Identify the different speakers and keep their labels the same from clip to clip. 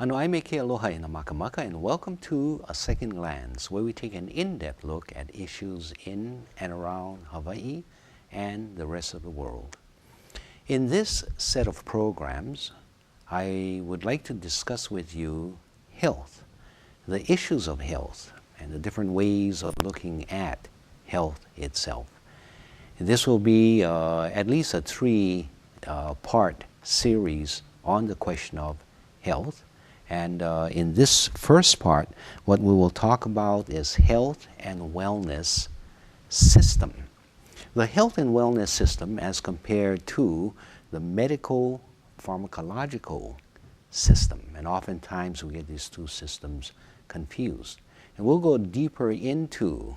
Speaker 1: Ano ai me ke aloha ina makamaka, and welcome to A Second Glance, where we take an in-depth look at issues in and around Hawaii and the rest of the world. In this set of programs, I would like to discuss with you health, the issues of health, and the different ways of looking at health itself. This will be at least a three-part series on the question of health. And in this first part, what we will talk about is health and wellness system. The health and wellness system as compared to the medical pharmacological system. And oftentimes we get these two systems confused. And we'll go deeper into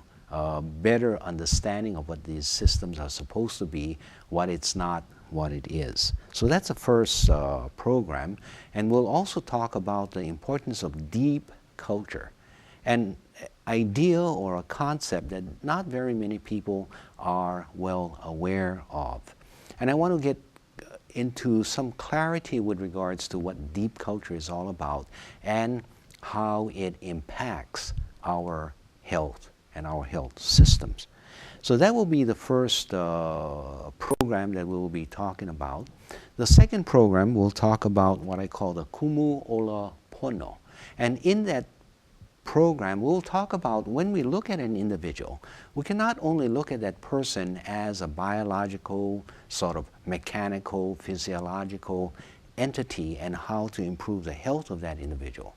Speaker 1: better understanding of what these systems are supposed to be, what it's not, what it is. So that's the first program. And we'll also talk about the importance of deep culture, an idea or a concept that not very many people are well aware of. And I want to get into some clarity with regards to what deep culture is all about and how it impacts our health and our health systems. So that will be the first program that we will be talking about. The second program will talk about what I call the Kumu Ola Pono. And in that program, we'll talk about when we look at an individual, we can not only look at that person as a biological, sort of mechanical, physiological entity and how to improve the health of that individual.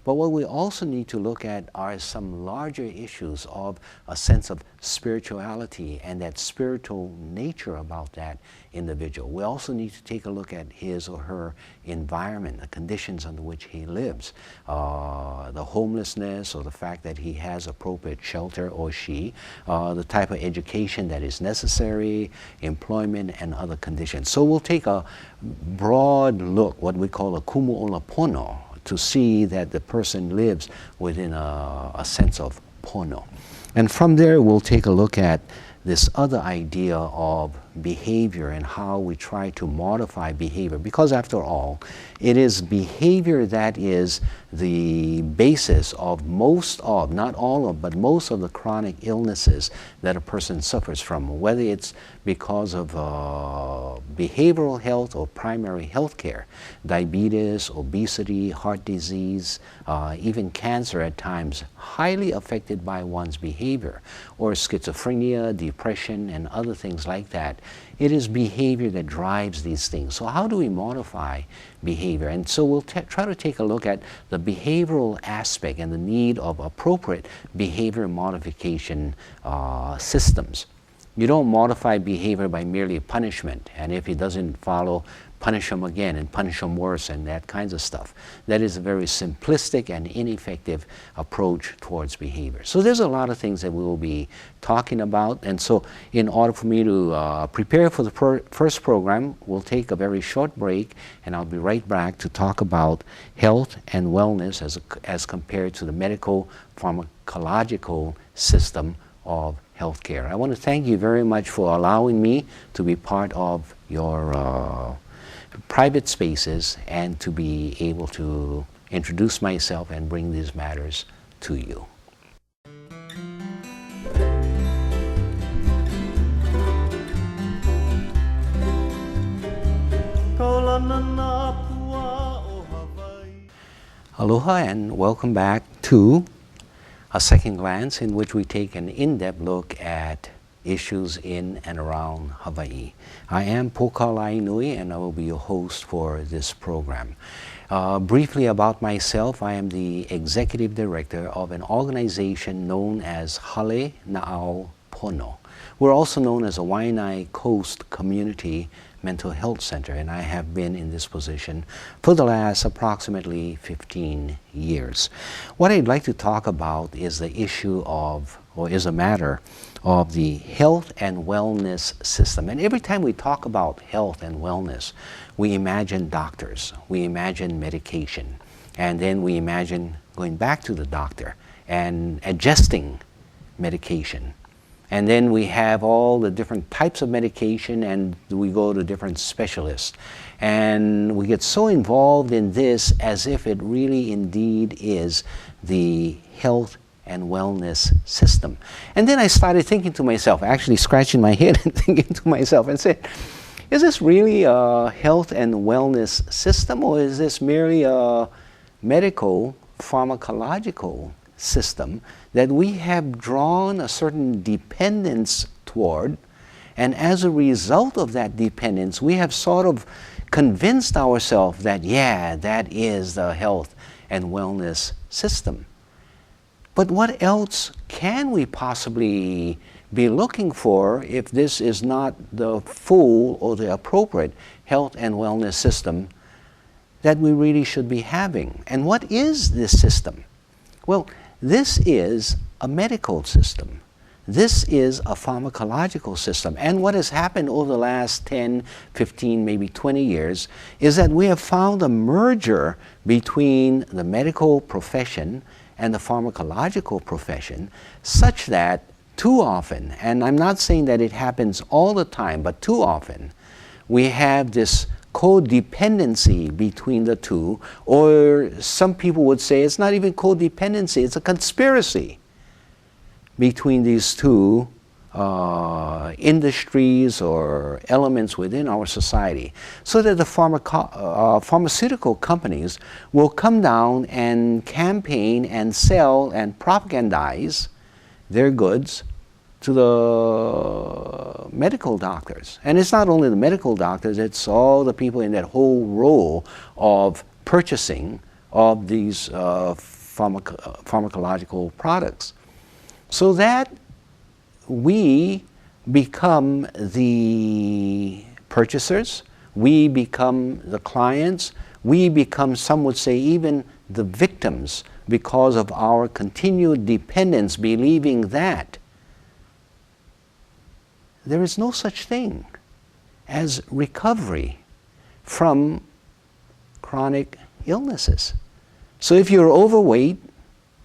Speaker 1: But what we also need to look at are some larger issues of a sense of spirituality and that spiritual nature about that individual. We also need to take a look at his or her environment, the conditions under which he lives, the homelessness or the fact that he has appropriate shelter or she, the type of education that is necessary, employment and other conditions. So we'll take a broad look, what we call a kumu ola pono, to see that the person lives within a sense of pono. And from there, we'll take a look at this other idea of behavior and how we try to modify behavior. Because after all, it is behavior that is the basis of most of, not all of, but most of the chronic illnesses that a person suffers from, whether it's because of behavioral health or primary health care, diabetes, obesity, heart disease, even cancer at times, highly affected by one's behavior, or schizophrenia, depression, and other things like that. It is behavior that drives these things. So how do we modify behavior? And so we'll try to take a look at the behavioral aspect and the need of appropriate behavior modification systems. You don't modify behavior by merely punishment, and if he doesn't follow, punish him again and punish him worse and that kinds of stuff. That is a very simplistic and ineffective approach towards behavior. So there's a lot of things that we will be talking about, and so in order for me to prepare for the first program, we'll take a very short break, and I'll be right back to talk about health and wellness as compared to the medical pharmacological system of healthcare. I want to thank you very much for allowing me to be part of your private spaces and to be able to introduce myself and bring these matters to you. Aloha and welcome back to A Second Glance, in which we take an in-depth look at issues in and around Hawaii. I am Pokalai Nui, and I will be your host for this program. Briefly about myself, I am the executive director of an organization known as Hale Na'au Pono. We're also known as a Waianae Coast Community Mental Health Center, and I have been in this position for the last approximately 15 years. What I'd like to talk about is the issue of, or is a matter of the health and wellness system. And every time we talk about health and wellness, we imagine doctors, we imagine medication, and then we imagine going back to the doctor and adjusting medication And then we have all the different types of medication, and we go to different specialists. And we get so involved in this as if it really indeed is the health and wellness system. And then I started thinking to myself, actually scratching my head and thinking to myself and said, is this really a health and wellness system, or is this merely a medical pharmacological system that we have drawn a certain dependence toward, and as a result of that dependence we have sort of convinced ourselves that, yeah, that is the health and wellness system. But what else can we possibly be looking for if this is not the full or the appropriate health and wellness system that we really should be having? And what is this system? Well, this is a medical system. This is a pharmacological system. And what has happened over the last 10, 15, maybe 20 years is that we have found a merger between the medical profession and the pharmacological profession, such that too often, and I'm not saying that it happens all the time, but too often, we have this codependency between the two, or some people would say it's not even codependency, it's a conspiracy between these two industries or elements within our society, so that the pharmaceutical companies will come down and campaign and sell and propagandize their goods to the medical doctors. And it's not only the medical doctors, it's all the people in that whole row of purchasing of these pharmacological products. So that we become the purchasers, we become the clients, we become, some would say, even the victims, because of our continued dependence, believing that there is no such thing as recovery from chronic illnesses. So if you're overweight,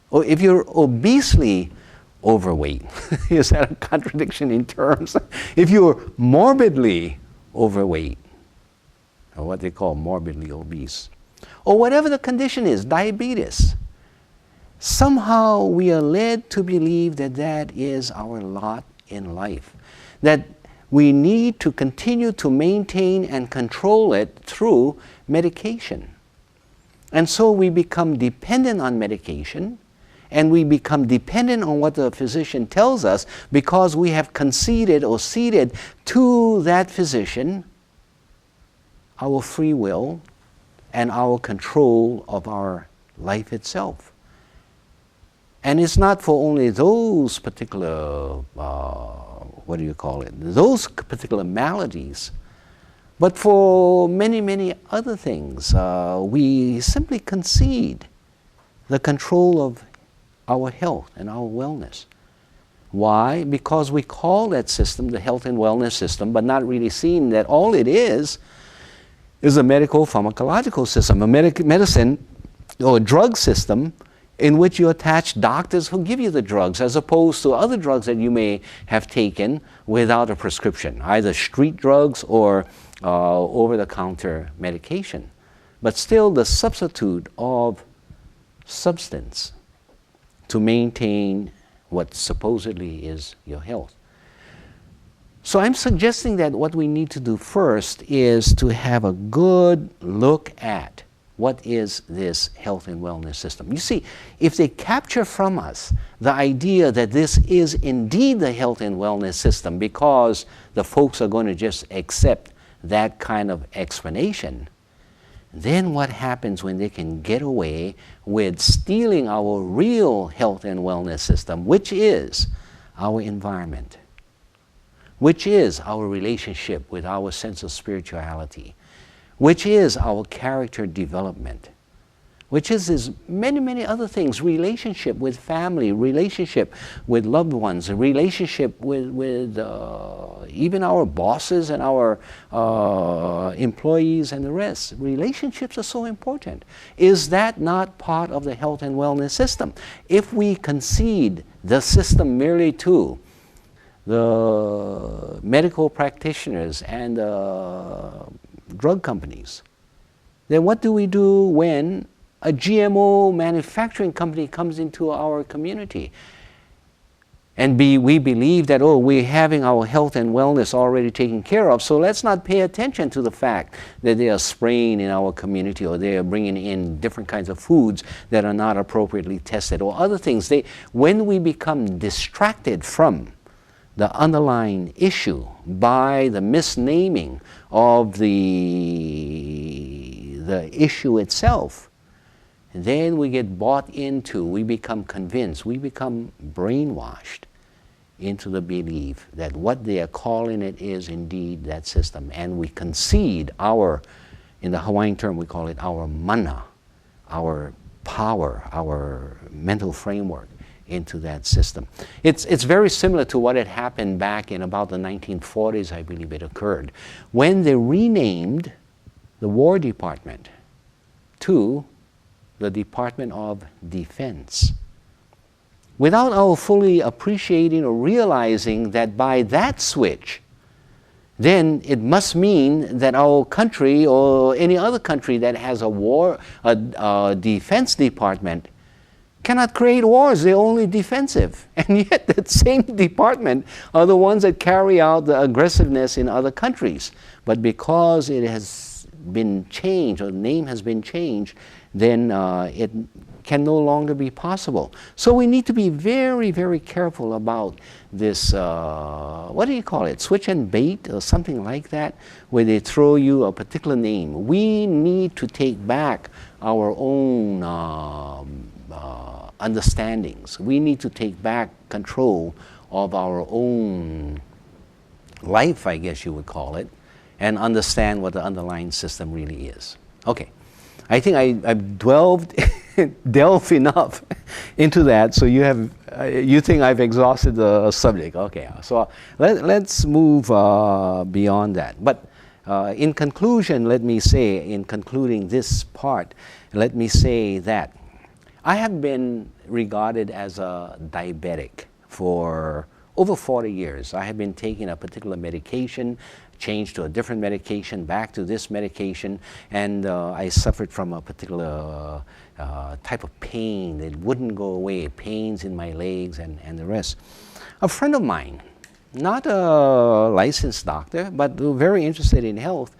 Speaker 1: or if you're obesely overweight, is that a contradiction in terms? If you're morbidly overweight, or what they call morbidly obese, or whatever the condition is, diabetes, somehow we are led to believe that that is our lot in life, that we need to continue to maintain and control it through medication. And so we become dependent on medication, and we become dependent on what the physician tells us, because we have conceded or ceded to that physician our free will and our control of our life itself. And it's not for only those particular, those particular maladies, but for many, many other things. We simply concede the control of our health and our wellness. Why? Because we call that system the health and wellness system, but not really seeing that all it is a medical pharmacological system, a medicine or drug system in which you attach doctors who give you the drugs, as opposed to other drugs that you may have taken without a prescription, either street drugs or over-the-counter medication. But still the substitute of substance to maintain what supposedly is your health. So I'm suggesting that what we need to do first is to have a good look at what is this health and wellness system. You see, if they capture from us the idea that this is indeed the health and wellness system, because the folks are going to just accept that kind of explanation, then what happens when they can get away with stealing our real health and wellness system, which is our environment, which is our relationship with our sense of spirituality, which is our character development, which is many, many other things, relationship with family, relationship with loved ones, a relationship with even our bosses and our employees and the rest. Relationships are so important. Is that not part of the health and wellness system? If we concede the system merely to the medical practitioners and drug companies, then what do we do when a GMO manufacturing company comes into our community? And we believe that, oh, we're having our health and wellness already taken care of, so let's not pay attention to the fact that they are spraying in our community, or they are bringing in different kinds of foods that are not appropriately tested, or other things. When we become distracted from the underlying issue by the misnaming of the issue itself, then we get bought into, we become convinced, we become brainwashed into the belief that what they are calling it is indeed that system. And we concede in the Hawaiian term, we call it our mana, our power, our mental framework into that system. It's very similar to what had happened back in about the 1940s, I believe it occurred, when they renamed the War Department to the Department of Defense, without our fully appreciating or realizing that by that switch, then it must mean that our country or any other country that has a defense department cannot create wars. They're only defensive. And yet that same department are the ones that carry out the aggressiveness in other countries. But because it has been changed, or the name has been changed, then it can no longer be possible. So we need to be very, very careful about this, what do you call it, switch and bait or something like that, where they throw you a particular name. We need to take back our own understandings. We need to take back control of our own life, I guess you would call it, and understand what the underlying system really is. Okay. I think I've delved enough into that, so you think I've exhausted the subject. Okay, so let's move beyond that. But in conclusion, let me say, in concluding this part, let me say that I have been regarded as a diabetic for over 40 years. I have been taking a particular medication, changed to a different medication, back to this medication, and I suffered from a particular type of pain that wouldn't go away, pains in my legs and the rest. A friend of mine, not a licensed doctor, but very interested in health,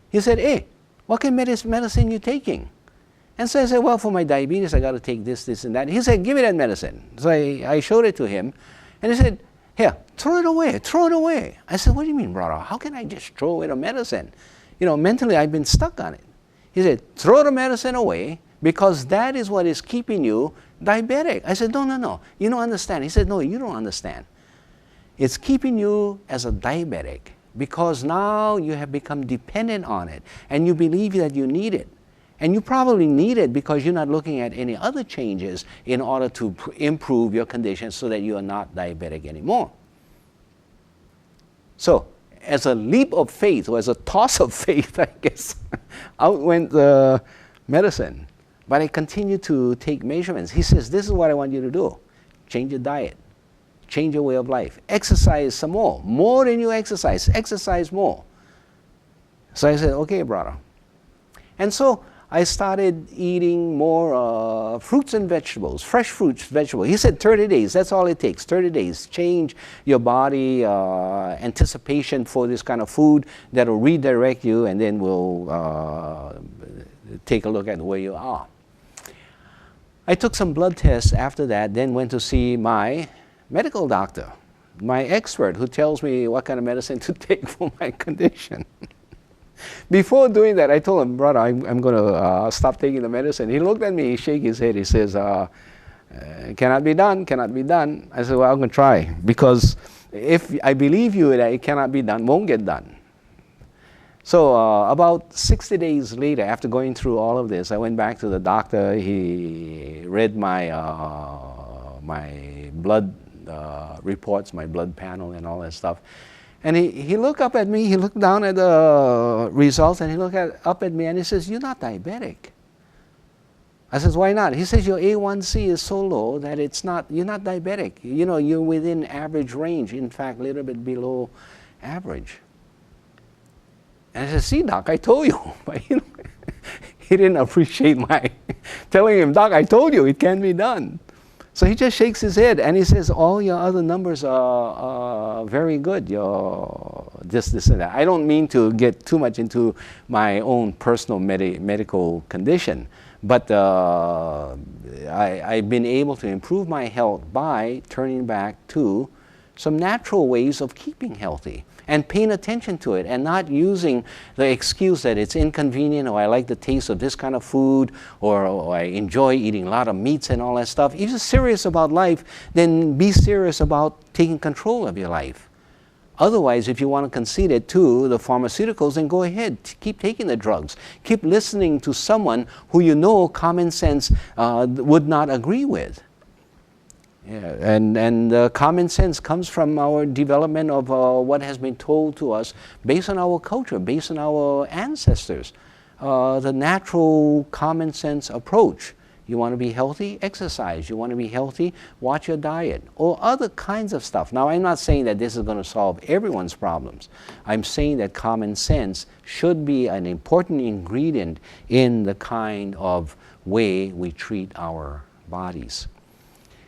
Speaker 1: he said, hey, what kind of medicine you taking? And so I said, well, for my diabetes, I got to take this, this, and that. He said, give me that medicine. So I showed it to him, and he said, here, throw it away, throw it away. I said, what do you mean, brother? How can I just throw away the medicine? You know, mentally, I've been stuck on it. He said, throw the medicine away because that is what is keeping you diabetic. I said, no, you don't understand. He said, no, you don't understand. It's keeping you as a diabetic because now you have become dependent on it and you believe that you need it. And you probably need it because you're not looking at any other changes in order to improve your condition so that you are not diabetic anymore. So, as a leap of faith, or as a toss of faith, I guess, out went the medicine. But I continued to take measurements. He says, this is what I want you to do. Change your diet. Change your way of life. Exercise some more. More than you exercise. Exercise more. So I said, okay, brother. And so I started eating more fruits and vegetables, fresh fruits, vegetables. He said 30 days, that's all it takes, 30 days. Change your body anticipation for this kind of food that will redirect you, and then we'll take a look at where you are. I took some blood tests after that, then went to see my medical doctor, my expert who tells me what kind of medicine to take for my condition. Before doing that, I told him, brother, I'm going to stop taking the medicine. He looked at me, he shook his head, he says, cannot be done, cannot be done. I said, well, I'm going to try, because if I believe you that it cannot be done, won't get done. So about 60 days later, after going through all of this, I went back to the doctor. He read my, my blood reports, my blood panel and all that stuff. And he looked up at me, he looked down at the results, and he looked up at me and he says, you're not diabetic. I says, why not? He says, your A1C is so low that it's not, you're not diabetic. You know, you're within average range. In fact, a little bit below average. And I said, see, Doc, I told you. But, you know, he didn't appreciate my telling him, Doc, I told you, it can be done. So he just shakes his head and he says, all your other numbers are very good. Your this, and that. I don't mean to get too much into my own personal medical condition, but I've been able to improve my health by turning back to some natural ways of keeping healthy and paying attention to it and not using the excuse that it's inconvenient or I like the taste of this kind of food or I enjoy eating a lot of meats and all that stuff. If you're serious about life, then be serious about taking control of your life. Otherwise, if you want to concede it to the pharmaceuticals, then go ahead, keep taking the drugs. Keep listening to someone who you know common sense would not agree with. Yeah, and common sense comes from our development of what has been told to us based on our culture, based on our ancestors. The natural common sense approach. You want to be healthy? Exercise. You want to be healthy? Watch your diet. Or other kinds of stuff. Now, I'm not saying that this is going to solve everyone's problems. I'm saying that common sense should be an important ingredient in the kind of way we treat our bodies.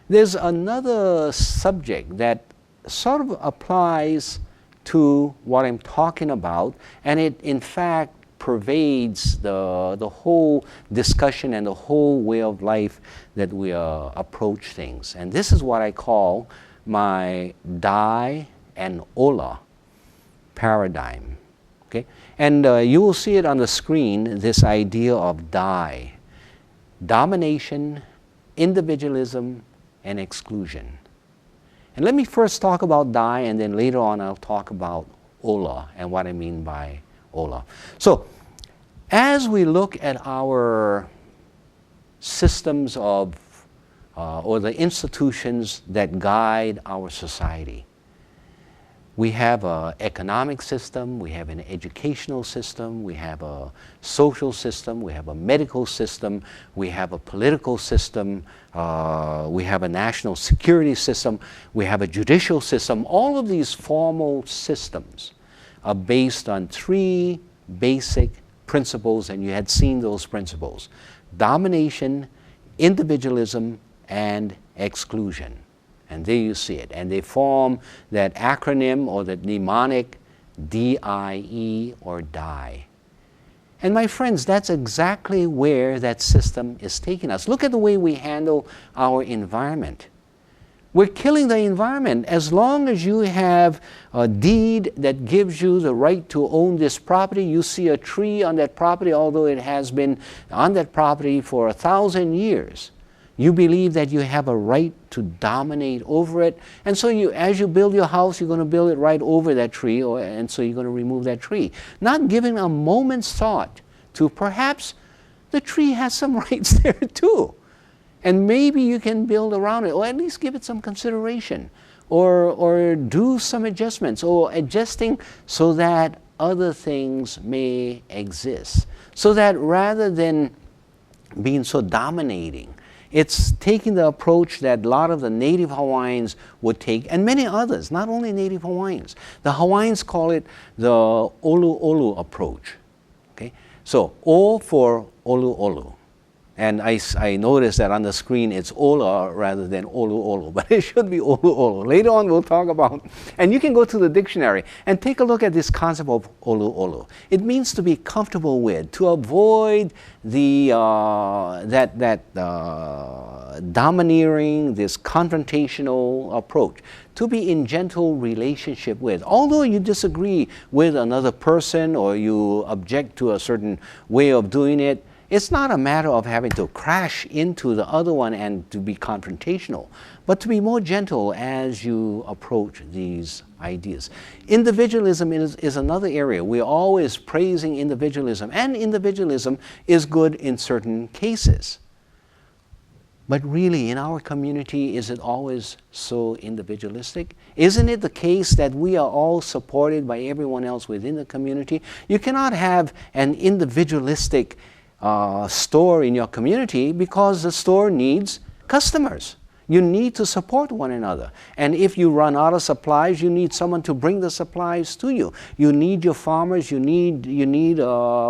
Speaker 1: There's another subject that sort of applies to what I'm talking about, and it in fact pervades the whole discussion and the whole way of life that we approach things. And this is what I call my Dai and Ola paradigm. Okay? And you will see it on the screen, this idea of Dai. Domination, individualism, and exclusion. And let me first talk about Dai, and then later on I'll talk about Ola and what I mean by Ola. So, as we look at our systems of, or the institutions that guide our society, we have an economic system, we have an educational system, we have a social system, we have a medical system, we have a political system, we have a national security system, we have a judicial system. All of these formal systems are based on three basic principles, and you had seen those principles: domination, individualism, and exclusion. And there you see it. And they form that acronym or that mnemonic DIE or DIE. And my friends, that's exactly where that system is taking us. Look at the way we handle our environment. We're killing the environment. As long as you have a deed that gives you the right to own this property, you see a tree on that property, although it has been on that property for 1,000 years. You believe that you have a right to dominate over it. And so as you build your house, you're going to build it right over that tree, and so you're going to remove that tree. Not giving a moment's thought to perhaps the tree has some rights there too. And maybe you can build around it, or at least give it some consideration, or do some adjustments, or adjusting so that other things may exist. So that rather than being so dominating, it's taking the approach that a lot of the native Hawaiians would take, and many others, not only native Hawaiians. The Hawaiians call it the Olu Olu approach. Okay? So, O for Olu Olu. And I noticed that on the screen it's Ola rather than Olu Olu, but it should be Olu Olu. Later on we'll talk about, and you can go to the dictionary and take a look at this concept of Olu Olu. It means to be comfortable with, to avoid the domineering, this confrontational approach, to be in gentle relationship with. Although you disagree with another person or you object to a certain way of doing it, it's not a matter of having to crash into the other one and to be confrontational, but to be more gentle as you approach these ideas. Individualism is another area. We're always praising individualism, and individualism is good in certain cases. But really, in our community, is it always so individualistic? Isn't it the case that we are all supported by everyone else within the community? You cannot have an individualistic store in your community because the store needs customers. You need to support one another. And if you run out of supplies, you need someone to bring the supplies to you. You need your farmers, you need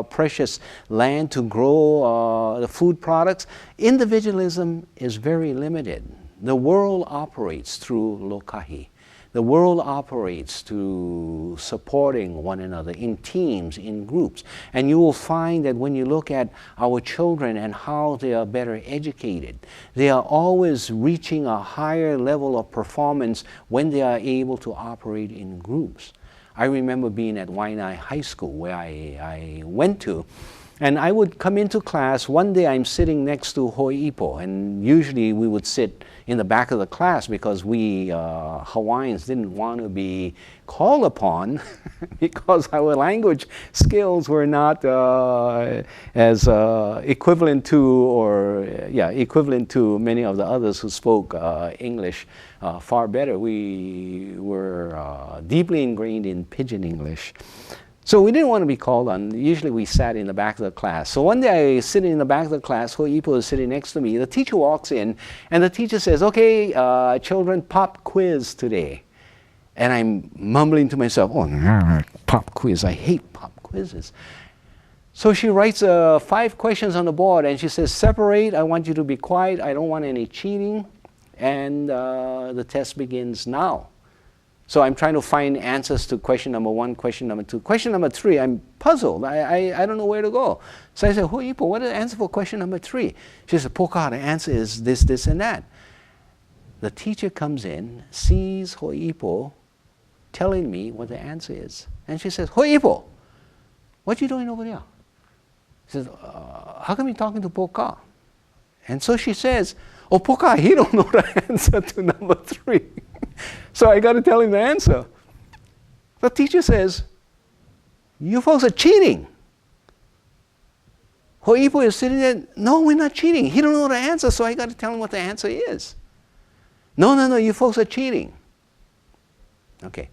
Speaker 1: precious land to grow the food products. Individualism is very limited. The world operates through lokahi. The world operates to supporting one another in teams, in groups. And you will find that when you look at our children and how they are better educated, they are always reaching a higher level of performance when they are able to operate in groups. I remember being at Waianae High School where I went to, and I would come into class. One day I'm sitting next to Ho'ipo, and usually we would sit in the back of the class because we Hawaiians didn't want to be called upon because our language skills were not as equivalent to many of the others who spoke English far better. We were deeply ingrained in Pidgin English. So we didn't want to be called on. Usually we sat in the back of the class. So one day I was sitting in the back of the class, Ho'ipo is sitting next to me. The teacher walks in and the teacher says, "Okay, children, pop quiz today." And I'm mumbling to myself, "Oh, pop quiz, I hate pop quizzes." So she writes 5 questions on the board and she says, "Separate, I want you to be quiet, I don't want any cheating." And the test begins now. So I'm trying to find answers to question number 1, question number 2. Question number 3, I'm puzzled. I don't know where to go. So I said, "Ho'ipo, what is the answer for question number 3? She said, "Poka, the answer is this, this, and that." The teacher comes in, sees Ho'ipo telling me what the answer is. And she says, "Ho'ipo, what you doing over there?" She says, "How come you're talking to Poka?" And so she says, "Oh, Poka, he don't know the answer to number 3. So I got to tell him the answer. The teacher says, "You folks are cheating." Ho'ipo is sitting there, "No, we're not cheating. He don't know the answer, so I got to tell him what the answer is." No, you folks are cheating." Okay.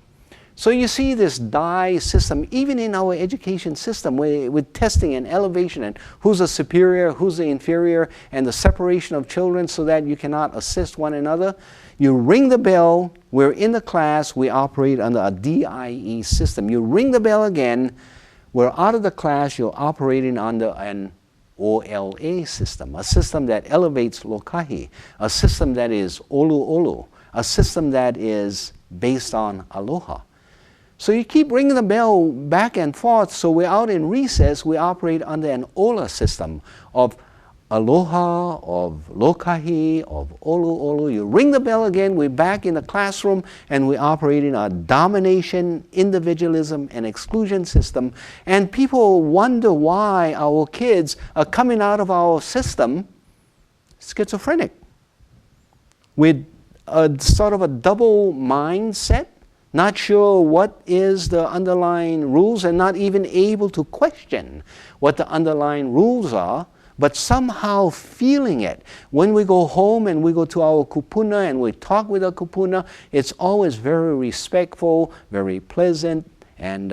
Speaker 1: So you see this die system, even in our education system, with testing and elevation and who's the superior, who's the inferior, and the separation of children so that you cannot assist one another. You ring the bell, we're in the class, we operate under a DIE system. You ring the bell again, we're out of the class, you're operating under an OLA system, a system that elevates lokahi, a system that is olu, a system that is based on aloha. So you keep ringing the bell back and forth, so we're out in recess, we operate under an OLA system of aloha, of lokahi, of olu. You ring the bell again, we're back in the classroom, and we operate in a domination, individualism, and exclusion system. And people wonder why our kids are coming out of our system schizophrenic, with a sort of a double mindset, not sure what is the underlying rules and not even able to question what the underlying rules are, but somehow feeling it. When we go home and we go to our kupuna and we talk with our kupuna, it's always very respectful, very pleasant. And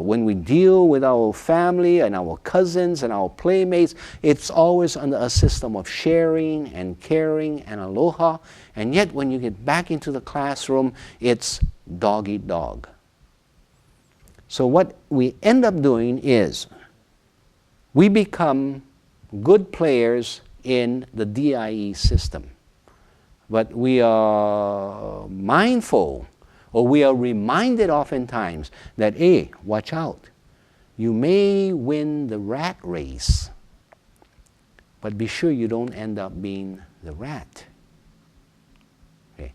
Speaker 1: when we deal with our family and our cousins and our playmates, it's always under a system of sharing and caring and aloha. And yet when you get back into the classroom, it's dog eat dog. So what we end up doing is we become good players in the DIE system. But we are mindful, or we are reminded oftentimes that, hey, watch out. You may win the rat race, but be sure you don't end up being the rat. Okay.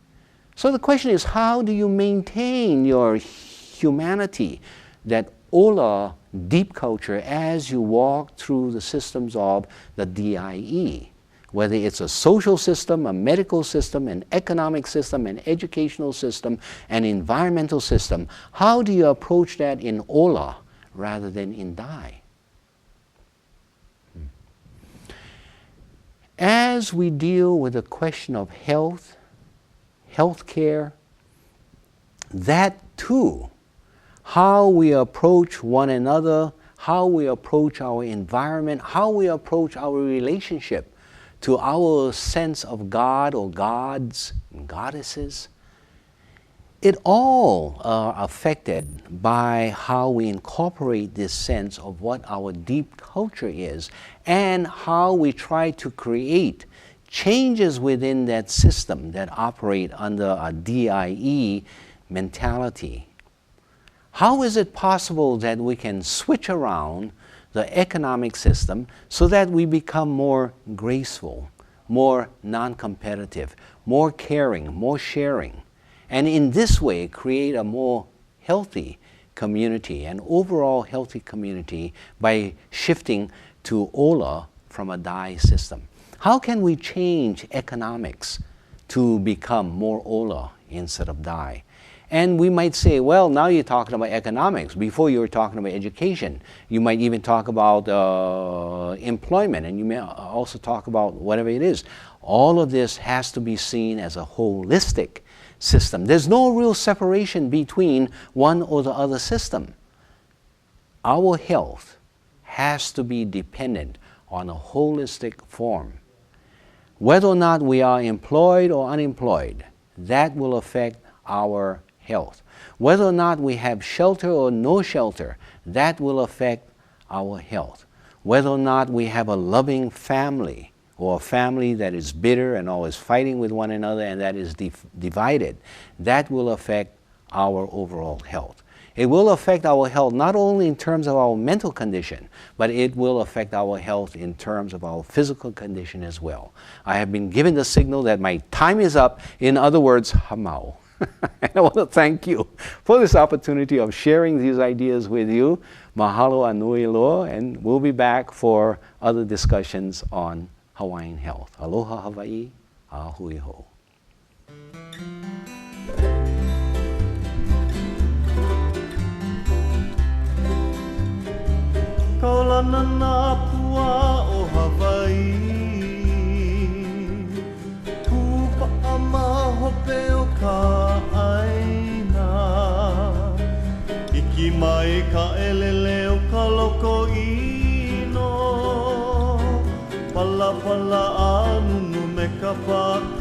Speaker 1: So the question is, how do you maintain your humanity, that ola deep culture, as you walk through the systems of the DIE? Whether it's a social system, a medical system, an economic system, an educational system, an environmental system, how do you approach that in ola rather than in dai? As we deal with the question of health, healthcare, that too, how we approach one another, how we approach our environment, how we approach our relationship to our sense of God or gods and goddesses. It all are affected by how we incorporate this sense of what our deep culture is and how we try to create changes within that system that operate under a DIE mentality. How is it possible that we can switch around the economic system so that we become more graceful, more non-competitive, more caring, more sharing, and in this way create a more healthy community, an overall healthy community by shifting to Ola from a DIE system? How can we change economics to become more Ola instead of DIE? And we might say, well, now you're talking about economics. Before you were talking about education. You might even talk about employment, and you may also talk about whatever it is. All of this has to be seen as a holistic system. There's no real separation between one or the other system. Our health has to be dependent on a holistic form. Whether or not we are employed or unemployed, that will affect our health. Whether or not we have shelter or no shelter, that will affect our health. Whether or not we have a loving family or a family that is bitter and always fighting with one another and that is divided, that will affect our overall health. It will affect our health not only in terms of our mental condition, but it will affect our health in terms of our physical condition as well. I have been given the signal that my time is up. In other words, hamau. And I want to thank you for this opportunity of sharing these ideas with you. Mahalo anui loa, and we'll be back for other discussions on Hawaiian health. Aloha Hawaii, ahui ho.
Speaker 2: Kaulana nā pua o Hawaii, Pupa'a mahope o ka aina, Iki mai ka elele o ka loko ino, Pala pala anunu me ka paka